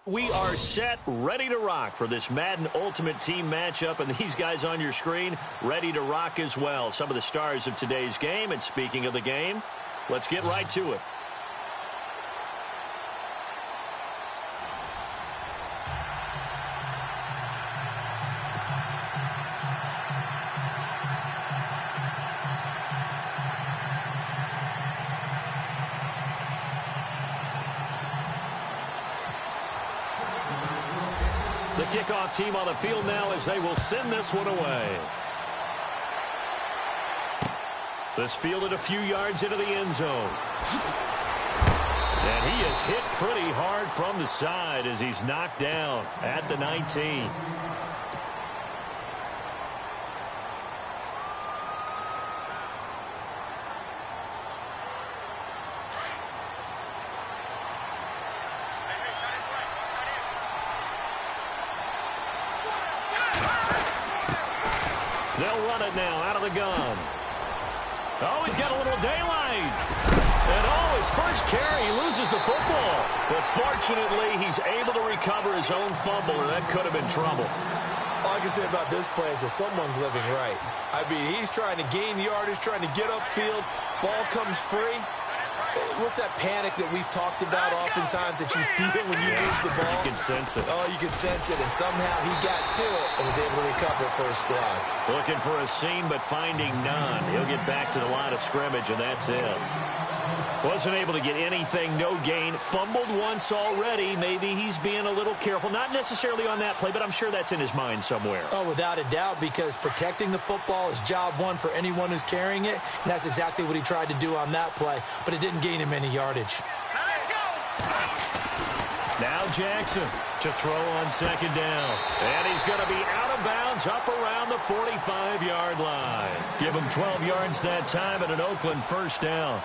We are set, ready to rock for this Madden Ultimate Team matchup, and these guys on your screen ready to rock as well. Some of the stars of today's game, and speaking of the game, let's get right to it. The kickoff team on the field now as they will send this one away. This fielded a few yards into the end zone. And he is hit pretty hard from the side as he's knocked down at the 19. They'll run it now out of the gun. Oh, he's got a little daylight. And oh, his first carry, he loses the football. But fortunately, he's able to recover his own fumble, or that could have been trouble. All I can say about this play is that someone's living right. I mean, he's trying to gain yardage, trying to get upfield. Ball comes free. What's that panic that we've talked about oftentimes that you feel when you lose the ball? You can sense it. Oh, you can sense it, and somehow he got to it and was able to recover it for his squad. Looking for a seam, but finding none. He'll get back to the line of scrimmage, and that's it. Wasn't able to get anything, no gain. Fumbled once already. Maybe he's being a little careful. Not necessarily on that play, but I'm sure that's in his mind somewhere. Oh, without a doubt, because protecting the football is job one for anyone who's carrying it, and that's exactly what he tried to do on that play, but it didn't gain him any yardage. Now Jackson to throw on second down. And he's going to be out of bounds up around the 45-yard line. Give him 12 yards that time and an Oakland first down.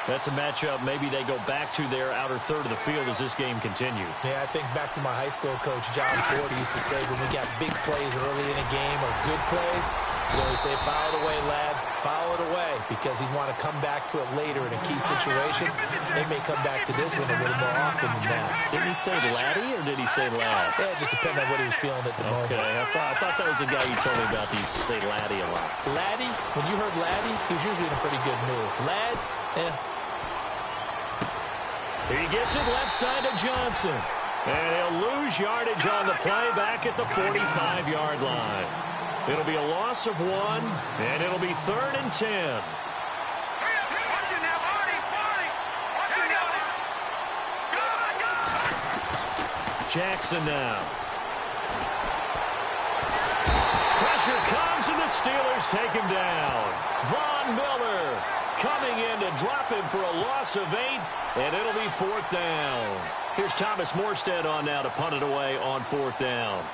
That's a matchup maybe they go back to their outer third of the field as this game continues. Yeah, I think back to my high school coach, John Ford, used to say when we got big plays early in a game or good plays, he'd always say, foul it away, lad, foul it away, because he'd want to come back to it later in a key situation. They may come back to this one a little more often than that. Did he say laddie or did he say lad? Yeah, it just depended on what he was feeling at the moment. Okay, I thought that was the guy you told me about. He used to say laddie a lot. Laddie, when you heard laddie, he was usually in a pretty good mood. Lad, He gets it left side to Johnson. And he'll lose yardage on the play back at the 45-yard line. It'll be a loss of 1, and it'll be 3rd and 10. Jackson now. Pressure comes, and the Steelers take him down. Von Miller coming in to drop him for a loss of 8, and it'll be 4th down. Here's Thomas Morstead on now to punt it away on 4th down.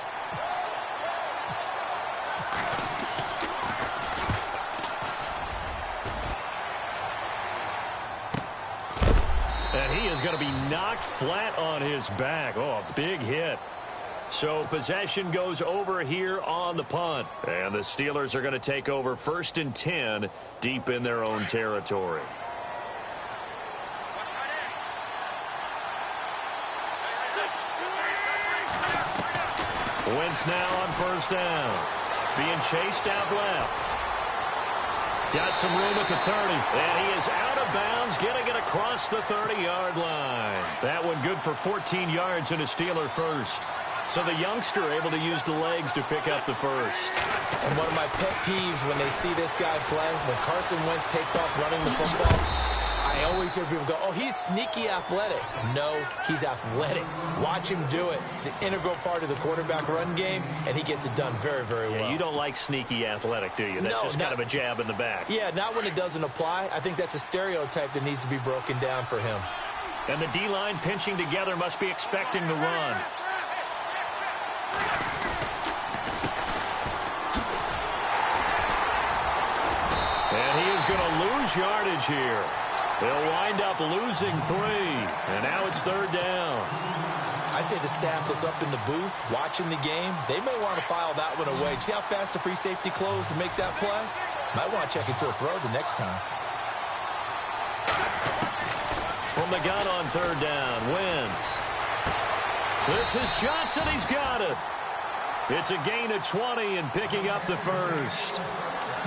And he is going to be knocked flat on his back. Oh, a big hit. So possession goes over here on the punt. And the Steelers are going to take over 1st and 10 deep in their own territory. Wentz now on 1st down. Being chased out left. Got some room at the 30. And he is out of bounds, getting it across the 30-yard line. That one good for 14 yards and a Steeler first. So the youngster able to use the legs to pick up the first. And one of my pet peeves when they see this guy play, when Carson Wentz takes off running the football, I always hear people go, oh, he's sneaky athletic. No, he's athletic. Watch him do it. He's an integral part of the quarterback run game, and he gets it done very, very well. You don't like sneaky athletic, do you? That's just kind of a jab in the back. Yeah, not when it doesn't apply. I think that's a stereotype that needs to be broken down for him. And the D-line pinching together must be expecting the run. And he is going to lose yardage here. They'll wind up losing 3. And now it's 3rd down. I'd say the staff that's up in the booth watching the game, they may want to file that one away. See how fast the free safety closed to make that play? Might want to check into a throw the next time. From the gun on 3rd down, Wentz. This is Johnson. He's got it. It's a gain of 20 and picking up the first.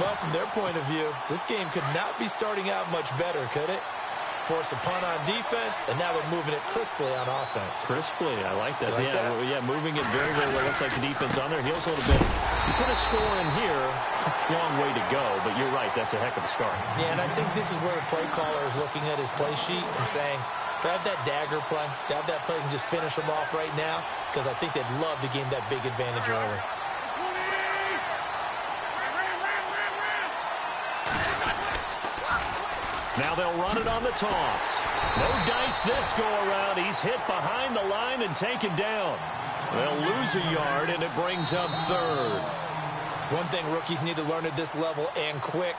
Well, from their point of view, this game could not be starting out much better, could it? Force a punt on defense, and now they're moving it crisply on offense. Crisply, I like that. Like that? Yeah, moving it very, very well. Looks like the defense on their heels a little bit. You put a score in here, long way to go, but you're right, that's a heck of a start. Yeah, and I think this is where the play caller is looking at his play sheet and saying, to have that dagger play, to have that play and just finish them off right now, because I think they'd love to gain that big advantage early. Now they'll run it on the toss. No dice this go-around. He's hit behind the line and taken down. They'll lose a yard, and it brings up third. One thing rookies need to learn at this level, and quick,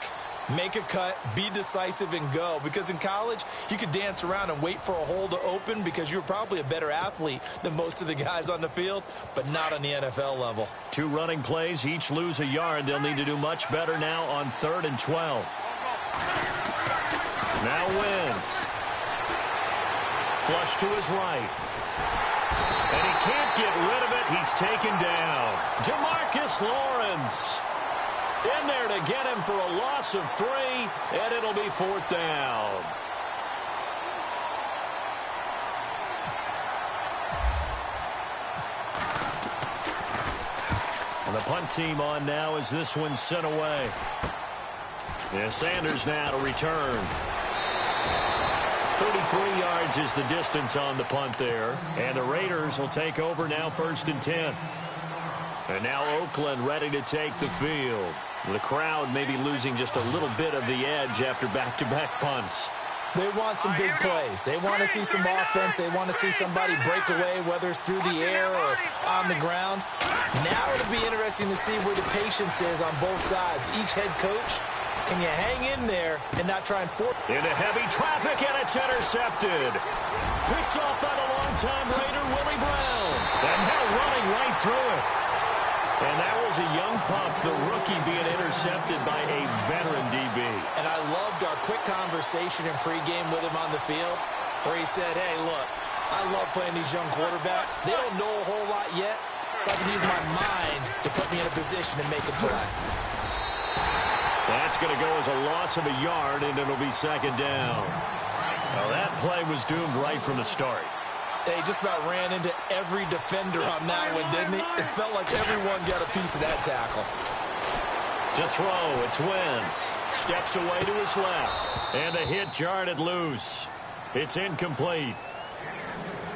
make a cut, be decisive, and go. Because in college, you could dance around and wait for a hole to open because you're probably a better athlete than most of the guys on the field, but not on the NFL level. 2 running plays, each lose a yard. They'll need to do much better now on 3rd and 12. Now Wentz. Flush to his right. And he can't get rid of it. He's taken down. Jamarcus Lawrence in there to get him for a loss of 3, and it'll be 4th down. And the punt team on now as this one's sent away. Yeah, Sanders now to return. 33 yards is the distance on the punt there. And the Raiders will take over now 1st and 10. And now Oakland ready to take the field. The crowd maybe losing just a little bit of the edge after back-to-back punts. They want some big plays. They want to see some offense. They want to see somebody break away, whether it's through the air or on the ground. Now it'll be interesting to see where the patience is on both sides. Each head coach, can you hang in there and not try and force? Into heavy traffic, and it's intercepted. Picked off by the longtime Raider, Willie Brown. And now running right through it. And that was a young pup, the rookie being intercepted by a veteran DB. And I loved our quick conversation in pregame with him on the field where he said, hey, look, I love playing these young quarterbacks. They don't know a whole lot yet, so I can use my mind to put me in a position to make a play. That's going to go as a loss of a yard, and it'll be 2nd down. Well, that play was doomed right from the start. He just about ran into every defender on that one, didn't he? It felt like everyone got a piece of that tackle. To throw, it's Wentz. Steps away to his left. And the hit jarred it loose. It's incomplete.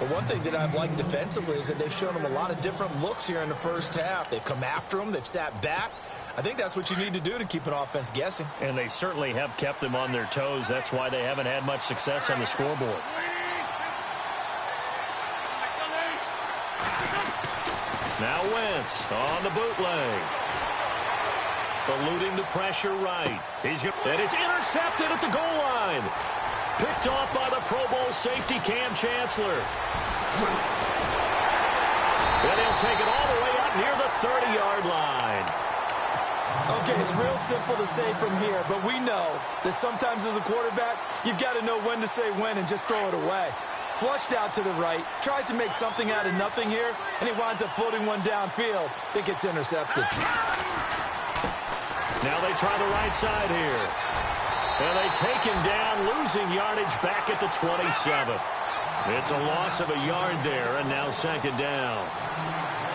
But one thing that I've liked defensively is that they've shown him a lot of different looks here in the first half. They've come after him. They've sat back. I think that's what you need to do to keep an offense guessing. And they certainly have kept them on their toes. That's why they haven't had much success on the scoreboard. Now Wentz on the bootleg. Eluding the pressure right. And it's intercepted at the goal line. Picked off by the Pro Bowl safety Cam Chancellor. And he'll take it all the way up near the 30-yard line. Okay, it's real simple to say from here, but we know that sometimes as a quarterback, you've got to know when to say when and just throw it away. Flushed out to the right, tries to make something out of nothing here, and he winds up floating one downfield that gets intercepted. Now they try the right side here. And they take him down, losing yardage back at the 27. It's a loss of a yard there, and now 2nd down.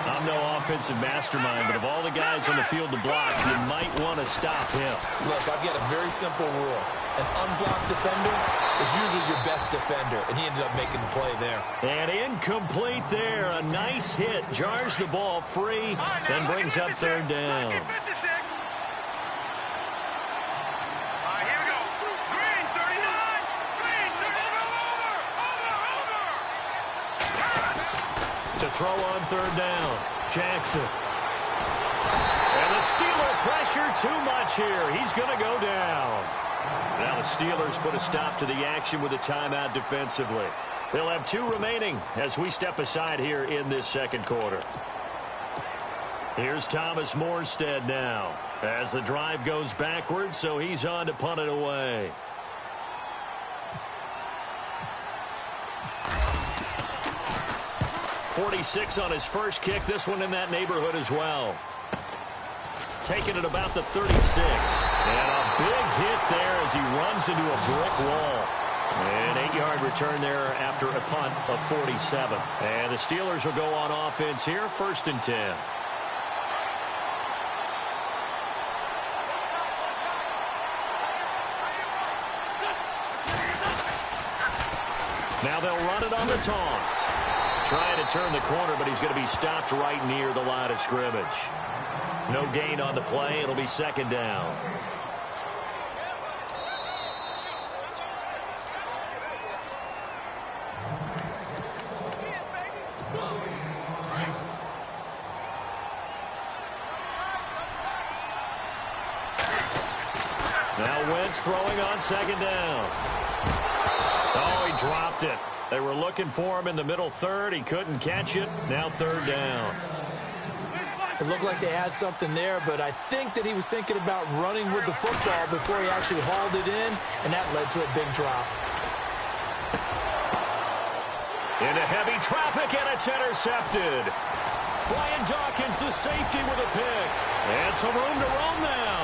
I'm no offensive mastermind, but of all the guys on the field to block, you might want to stop him. Look, I've got a very simple rule. An unblocked defender is usually your best defender, and he ended up making the play there. And incomplete there. A nice hit. Jars the ball free and brings up 3rd down. To throw on 3rd down. Jackson. And the Steeler pressure too much here. He's going to go down. Now the Steelers put a stop to the action with a timeout defensively. They'll have 2 remaining as we step aside here in this 2nd quarter. Here's Thomas Morstead now as the drive goes backwards, so he's on to punt it away. 46 on his first kick. This one in that neighborhood as well. Taking it about the 36. And a big hit there as he runs into a brick wall. An 8-yard return there after a punt of 47. And the Steelers will go on offense here, 1st and 10. Now they'll run it on the toss. Trying to turn the corner, but he's going to be stopped right near the line of scrimmage. No gain on the play. It'll be 2nd down. Now Wentz throwing on 2nd down. Oh, he dropped it. They were looking for him in the middle third. He couldn't catch it. Now 3rd down. It looked like they had something there, but I think that he was thinking about running with the football before he actually hauled it in, and that led to a big drop. Into heavy traffic, and it's intercepted. Brian Dawkins, the safety, with a pick. And some room to roam now.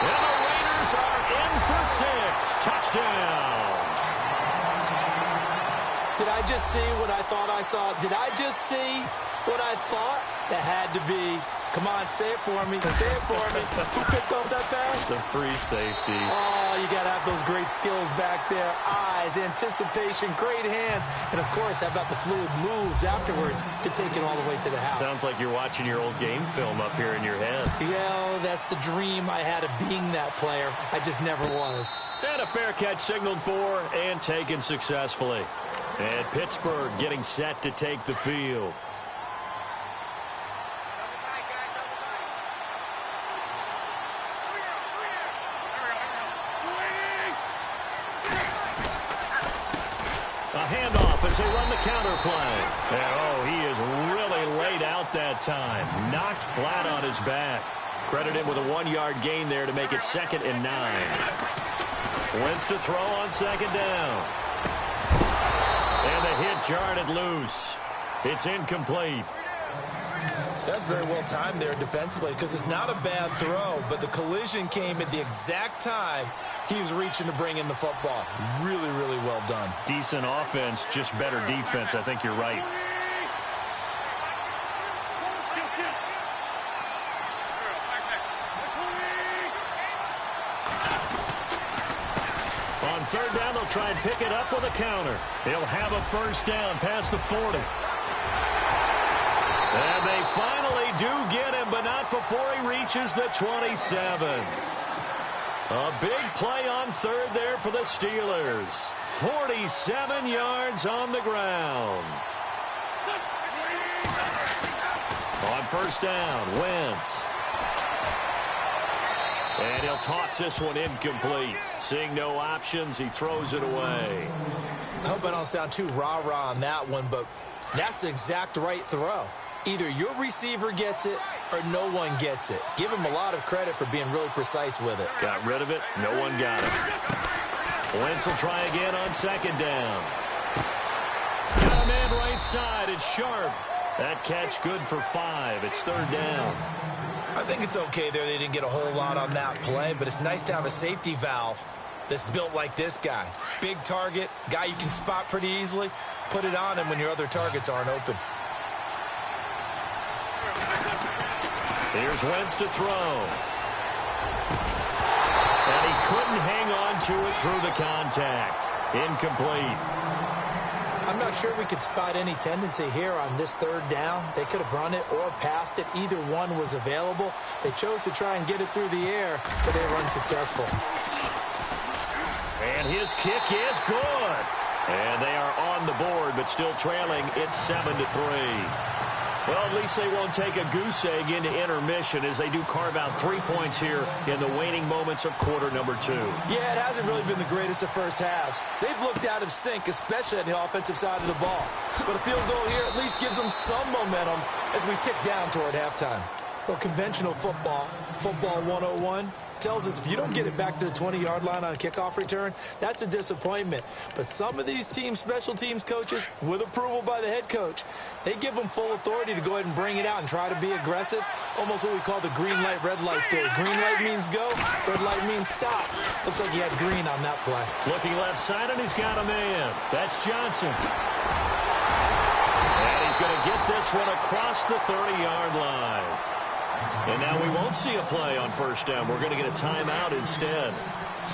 And the Raiders are in for 6. Touchdown. Did I just see what I thought I saw? Did I just see what I thought? That had to be. Come on, say it for me. Say it for me. Who picked up that pass? It's a free safety. Oh, you got to have those great skills back there. Eyes, anticipation, great hands. And, of course, how about the fluid moves afterwards to take it all the way to the house? Sounds like you're watching your old game film up here in your head. Yeah, that's the dream I had of being that player. I just never was. And a fair catch signaled for and taken successfully. And Pittsburgh getting set to take the field. A handoff as they run the counter play. And, oh, he is really laid out that time. Knocked flat on his back. Credit him with a 1-yard gain there to make it 2nd and 9. Wentz to throw on 2nd down. And the hit jarred it loose. It's incomplete. That's very well timed there defensively because it's not a bad throw, but the collision came at the exact time he was reaching to bring in the football. Really, really well done. Decent offense, just better defense. I think you're right. On 3rd down, they'll try and pick it up with a counter. He'll have a 1st down past the 40. And they finally do get him, but not before he reaches the 27. A big play on 3rd there for the Steelers. 47 yards on the ground. On 1st down, Wentz. And he'll toss this one incomplete. Seeing no options, he throws it away. I hope I don't sound too rah-rah on that one, but that's the exact right throw. Either your receiver gets it or no one gets it. Give him a lot of credit for being really precise with it. Got rid of it. No one got it. Wentz will try again on 2nd down. Got a man right side. It's Sharp. That catch good for 5. It's 3rd down. I think it's okay there. They didn't get a whole lot on that play, but it's nice to have a safety valve that's built like this guy. Big target, guy you can spot pretty easily. Put it on him when your other targets aren't open. Here's Wentz to throw. And he couldn't hang on to it through the contact. Incomplete. I'm not sure we could spot any tendency here on this 3rd down. They could have run it or passed it. Either one was available. They chose to try and get it through the air, but they were unsuccessful. And his kick is good. And they are on the board, but still trailing. It's 7-3. Well, at least they won't take a goose egg into intermission as they do carve out 3 points here in the waning moments of quarter number 2. Yeah, it hasn't really been the greatest of first halves. They've looked out of sync, especially on the offensive side of the ball. But a field goal here at least gives them some momentum as we tick down toward halftime. Well, conventional football, football 101, tells us if you don't get it back to the 20-yard line on a kickoff return, that's a disappointment. But some of these special teams coaches, with approval by the head coach, they give them full authority to go ahead and bring it out and try to be aggressive. Almost what we call the green light, red light theory. Green light means go, red light means stop. Looks like he had green on that play. Looking left side, and he's got a man. That's Johnson. And he's going to get this one across the 30-yard line. And now we won't see a play on first down. We're going to get a timeout instead,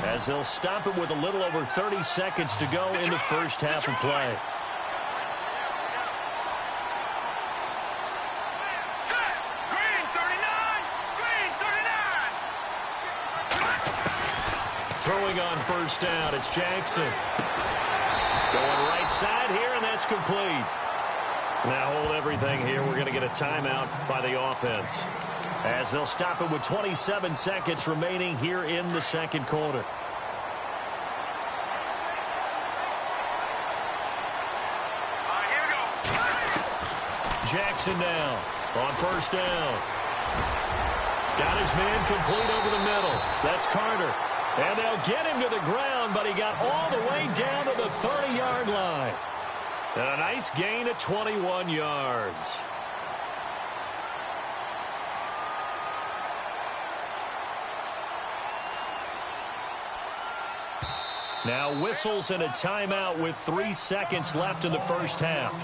as they'll stop it with a little over 30 seconds to go in the first half of play. Throwing on first down, it's Jackson. Going right side here, and that's complete. Now hold everything here. We're going to get a timeout by the offense, as they'll stop it with 27 seconds remaining here in the second quarter. Jackson now on first down. Got his man complete over the middle. That's Carter. And they'll get him to the ground, but he got all the way down to the 30-yard line. And a nice gain of 21 yards. Now whistles and a timeout with 3 seconds left in the first half.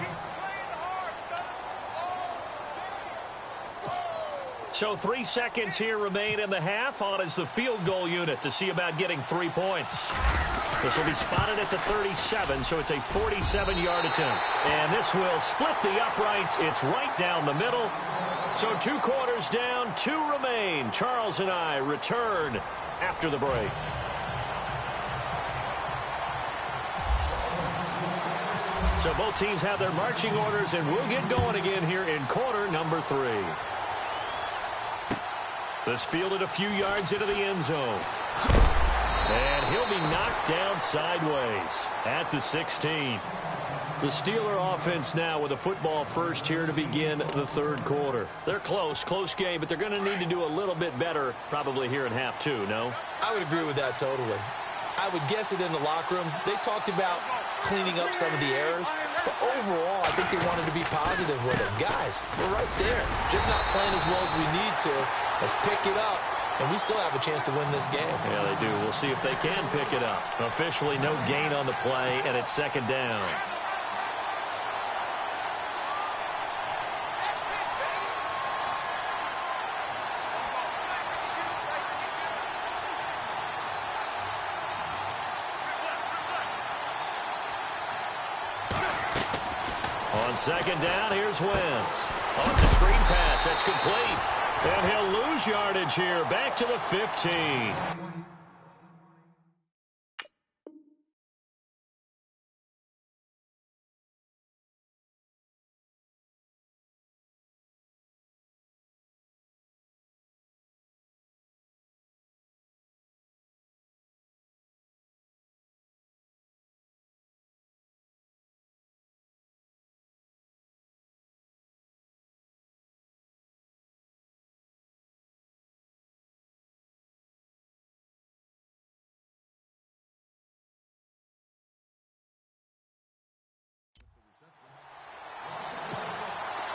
So 3 seconds here remain in the half. On is the field goal unit to see about getting 3 points. This will be spotted at the 37, so it's a 47-yard attempt. And this will split the uprights. It's right down the middle. So 2 quarters down, 2 remain. Charles and I return after the break. So both teams have their marching orders, and we'll get going again here in quarter number 3. This fielded a few yards into the end zone. And he'll be knocked down sideways at the 16. The Steeler offense now with a football first here to begin the third quarter. They're close game, but they're going to need to do a little bit better probably here in half 2, no? I would agree with that totally. I would guess it in the locker room. They talked about cleaning up some of the errors, but overall, I think they wanted to be positive with it. Guys, we're right there. Just not playing as well as we need to. Let's pick it up, and we still have a chance to win this game. Yeah, they do. We'll see if they can pick it up. Officially, no gain on the play, and it's second down. On second down, here's Wentz. Oh, it's a screen pass. That's complete. And he'll lose yardage here. Back to the 15.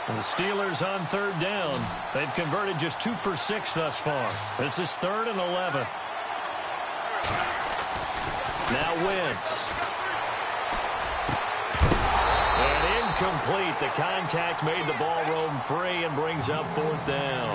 And the Steelers on third down. They've converted just 2 for 6 thus far. This is 3rd and 11. Now Wentz. And incomplete. The contact made the ball roam free and brings up 4th down.